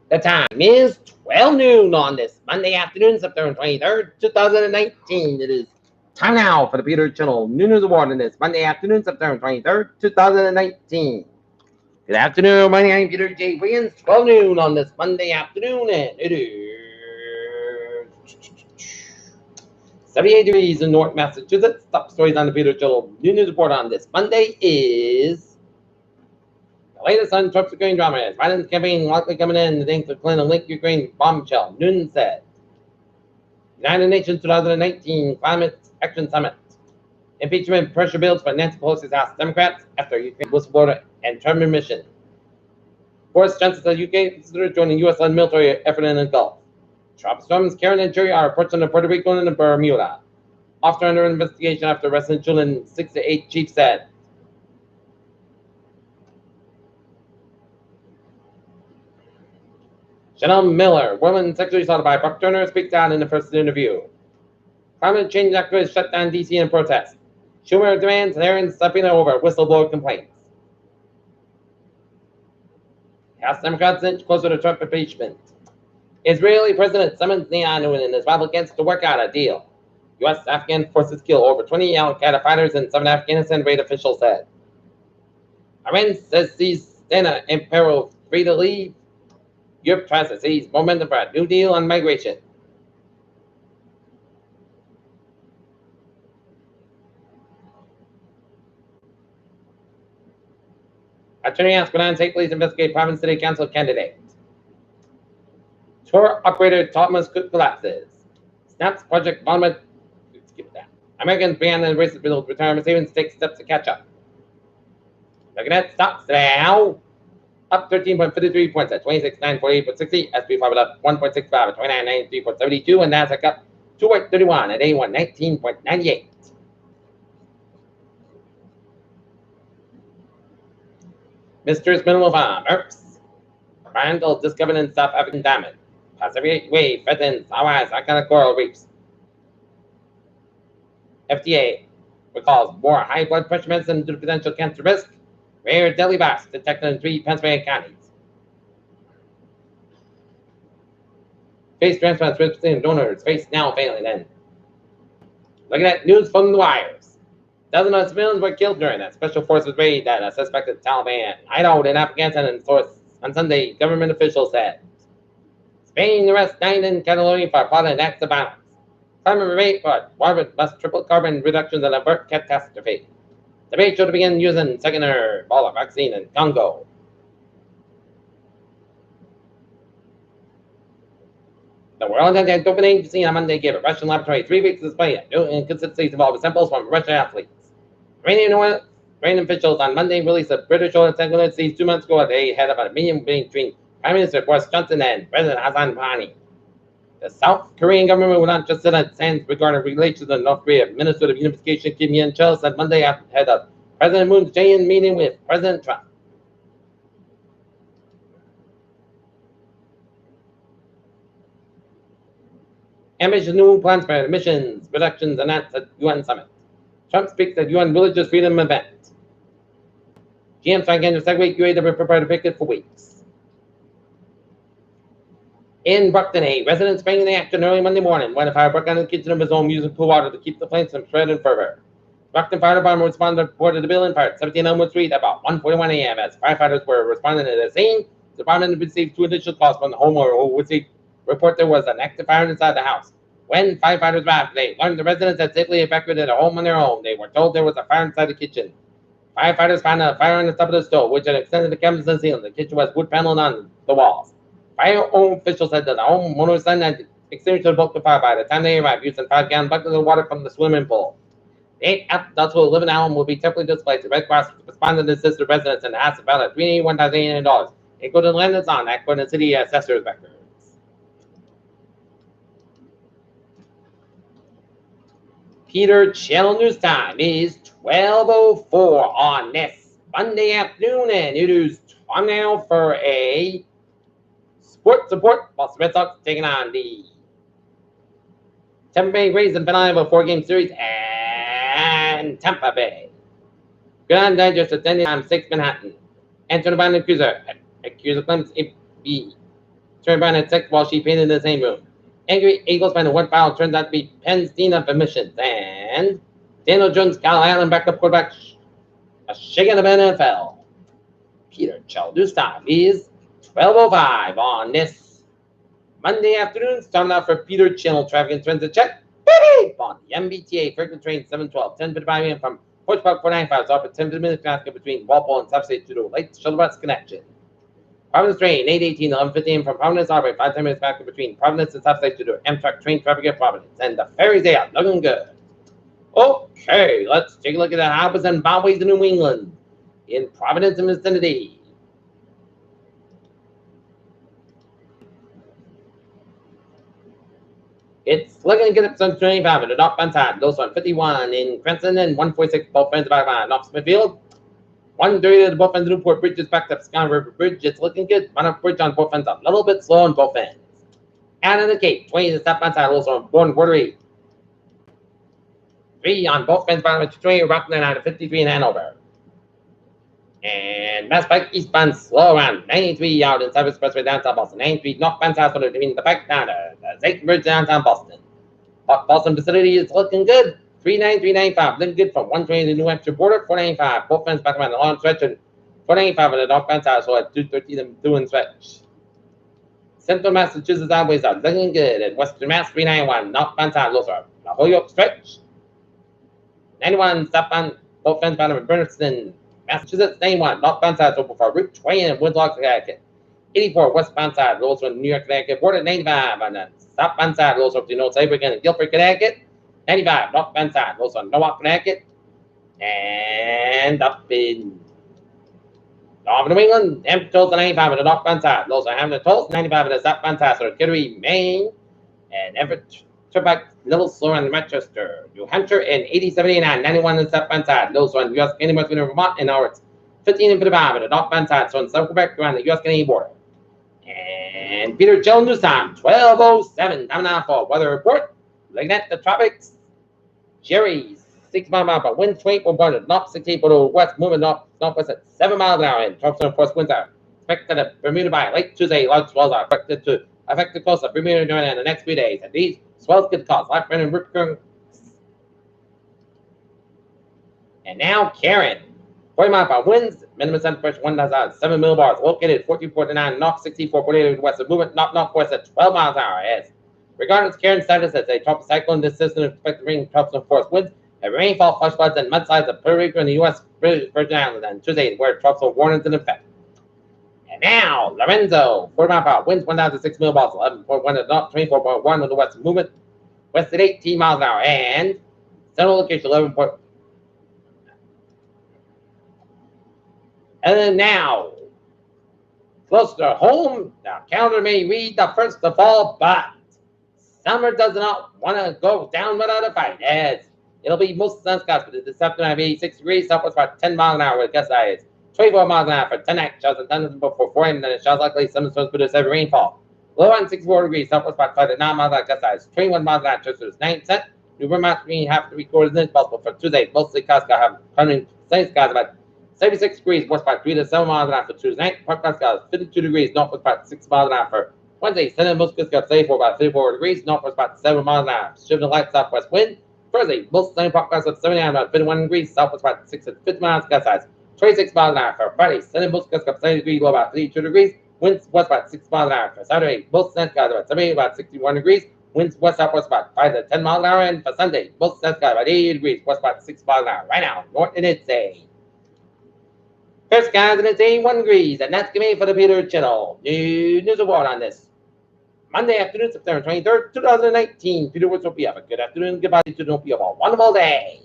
The time is 12 noon on this Monday afternoon, September 23rd, 2019. It is time now for the Peter Channel New News Award on this Monday afternoon, September 23rd, 2019. Good afternoon, my name is Peter J. Wiggins, 12 noon on this Monday afternoon, and it is 78 degrees in North Massachusetts. Top stories on the Peter Channel New News Report on this Monday is the latest on Trump's Ukraine drama is Biden's campaign likely coming in. The things that Clinton linked Ukraine bombshell. Noonan said. United Nations 2019 Climate Action Summit. Impeachment pressure builds for Nancy Pelosi's House Democrats after Ukraine whistleblower and Trump mission. Boris Johnson says UK considers joining U.S.-led military effort in the Gulf. Trump storms Karen and Jerry are reports on Puerto Rico and Bermuda. After under investigation after arresting children, 6 to 8 chief said. Chanel Miller, woman sexually assaulted by Buck Turner, speaks out in the first interview. Climate change activists shut down D.C. in protest. Schumer demands hearings subpoena over whistleblower complaints. House Democrats inch closer to Trump impeachment. Israeli President summons Netanyahu and his Republicans to work out a deal. U.S. Afghan forces kill over 20 al-Qaeda fighters in southern Afghanistan, raid officials said. Iran says sees Stena in peril, free to leave. Europe tries to seize momentum for a new deal on migration. Attorney asks Rhode State Police investigate Providence City Council candidate. Tour operator Thomas Cook collapses. Snaps Project Bombard. Skip that. Americans behind the racist bill retirement savings take steps to catch up. Looking at stocks now. Up 13.53 points at 26,948.60. SP 5 up 1.65 at 29,93.72. And Nasdaq up 2.31 at 81,19.98. Mistress Minimal Farm, ERPS. Randall discovered in South African diamond. Pacific wave threatens Hawaii's iconic coral reefs. FDA recalls more high blood pressure medicine due to potential cancer risk. Rare deadly virus detected in 3 Pennsylvania counties. Face transplants with donors. Face now failing end. Looking at news from the wires. Dozens of civilians were killed during a special forces raid at a suspected Taliban hideout in Afghanistan and source on Sunday, government officials said. Spain arrests 9 in Catalonia for plotting acts of violence. Climate debate for Harvard must triple carbon reductions and avert catastrophe. Debate should begin using second Ebola vaccine in Congo. The World Anti-Doping Agency on Monday gave a Russian laboratory 3 weeks to display new inconsistencies involving samples from Russian athletes. Iranian officials on Monday released a British oil entanglement seized 2 months ago at the head of a meeting between Prime Minister Boris Johnson and President Hassan Rouhani. The South Korean government will not just sit on its hands regarding relations with North Korea. Minister of Unification Kim Yeon-chul said Monday ahead of President Moon Jae-in meeting with President Trump. Ambitious new plans for emissions reductions announced at UN summit. Trump speaks at UN religious freedom event. GM strike engine segway UAW prepared to picket for weeks. In Brockton, a resident sprang into action early Monday morning when a fire broke out in the kitchen of his home using pool water to keep the flames from spreading further. Brockton Fire Department responded to report of the building fire at 17 Elmwood Street about 1:41 a.m. As firefighters were responding to the scene. The department received 2 additional calls from the homeowner who received report there was an active fire inside the house. When firefighters arrived, they learned the residents had safely evacuated a home on their own. They were told there was a fire inside the kitchen. Firefighters found a fire on the top of the stove, which had extended the cabinets and ceiling. The kitchen was wood paneling on the walls. Fire officials said that the homeowner's son had extinguished the boat to fire by the time they arrived, using 5-gallon buckets of water from the swimming pool. The 8 adults who live in the home will be temporarily displaced. The Red Cross responded to assist the residents in the house about at $381,800, including landlords on that, according to city assessor's records. Peter Channel News Time is 12:04 on this Monday afternoon, and it is time now for a sports report. Boston Red Sox taking on the Tampa Bay Rays in finale of a 4-game series, and Tampa Bay. Good on Digest at 10 time 6 Manhattan. Anthony Van Cruiser at Cruiser Clemens AB. turned around at 6 while she painted in the same room. Angry Eagles fan of one foul turns out to be Penn's Dina for missions. And Daniel Jones, Kyle Allen, backup quarterback, a shaking of NFL. Peter Childers time is 12:05 on this Monday afternoon. Starting out for Peter Channel traffic and transit check. Beep on the MBTA Franklin train 712, 10:55 a.m. from Porch Park 495. Stop at 10 minutes between Walpole and South State to the late shuttle bus connection. Providence train 8:18, 11:50 a.m. from Providence Harbor, 5-10 minutes back between Providence and South State to do Amtrak train traffic at Providence. And the ferries they are looking good. Okay, let's take a look at the Harbors and Byways of New England in Providence and vicinity. It's looking good at some 25 at the northbound side. Those on 51 in Cranston and 146 both ends by North Smithfield. 130 at the both ends of Newport Bridge is backed up Sky River Bridge. It's looking good. One bridge on both ends a little bit slow on both ends. Out of the Cape, 20 to southbound side. Also on Born Quarter 3 on both ends by 20 Rockland out of 53 in Hanover. And Mass Pike eastbound slow around 93 out in Cyber Expressway downtown Boston. 93 northbound south between the Pike down to the Zayton Bridge downtown Boston. Boston vicinity is looking good. 39395 looking good from 120 to the New Hampshire border. 495 both ends back around the long stretch and 495 on the northbound south. So at 213 and 2 and stretch. Central Massachusetts highways are looking good. And Western Mass 391 northbound south. Those are the Holyoke stretch. 91 southbound both ends back around Bernardston. Massachusetts, 91, northbound side is open for Route 20 in Woodlock, Connecticut. 84, westbound side rolls from New York, Connecticut. Border 95 on the southbound side rolls up to North Sabergan and Guilford, Connecticut. 95, northbound side rolls on Norwalk, Connecticut. And up in Northern New England, Hampton Tolls 95 on the northbound side. Rolls on Hampton Tolls 95 on the southbound side. So Kittery, Maine, and Everett. Back Little Slow and Manchester, New Hampshire, and 8789, 91 on the southbound side. Those on U.S. Canadian West Vermont, and now it's 15 and 55 on the northbound side. So in South Quebec, around the U.S. Canadian border. And Peter Jones News Time, 12:07. Time now for weather report. Looking at the tropics, Jerry, 6 miles an hour, wind 24 north, 68 west, moving northwest at 7 miles an hour, and tropical force winds are expected at Bermuda by late Tuesday. Large swells are expected to affect the coast of Bermuda during the next few days. And these swells could cause light rain and rip current. And now Karen. 40 miles per hour winds, minimum sun pressure 1,7 millibars, located 1449 north, 6448 west of movement, northwest at 12 miles an hour. As regarding Karen's status as a tropical cyclone, this system is expected to bring tropical force winds and rainfall, flash floods, and mudslides of Puerto Rico and the U.S. Virgin Islands on Tuesday, where tropical warnings in effect. And now, Lorenzo, 40 miles per hour winds, 1,006 millibars, 11.1 at north, 24.1 on the west movement, west at 18 miles an hour, and central location 11. And then now, close to home, the calendar may read the first of fall, but summer does not want to go down without a fight, as it'll be most sun skies, but this afternoon have 86 degrees, southwest about 10 miles an hour with gust size 24 miles an hour for 10 acts, showers and thunders before 4 and then it showers likely some storms produce heavy rainfall. Low on 64 degrees, southwest about 5 to 9 miles an hour, gust size 21 miles an hour, Chester is 9%. New Vermont, 3.5 to 3/4 inches possible for Tuesday. Mostly Casca have sunny skies about 76 degrees, west by 3 to 7 miles an hour for Tuesday night. Park Casca 52 degrees, northwest about 6 miles an hour for Wednesday. Sunday, most Casca 34 about 34 degrees, northwest about 7 miles an hour. Shifting light southwest wind. Thursday, most sunny Park Casca 79 about 51 degrees, southwest about 6 to 50 miles, gust size 26 miles an hour for Friday. Sunday, most Casca 70 degrees, low about 32 degrees. Winds west about 6 miles an hour for Saturday. Most sunny skies about 70 about 61 degrees. Winds west southwest about 5 to 10 miles an hour. And for Sunday, most sunny skies about 80 degrees, west about 6 miles an hour. Right now, north and it's a first skies and it's 81 degrees, and that's going to be for the Peter Channel news report on this Monday afternoon, September 23rd, 2019. Peter Woods hope you have a good afternoon. Goodbye to hope you have a wonderful day.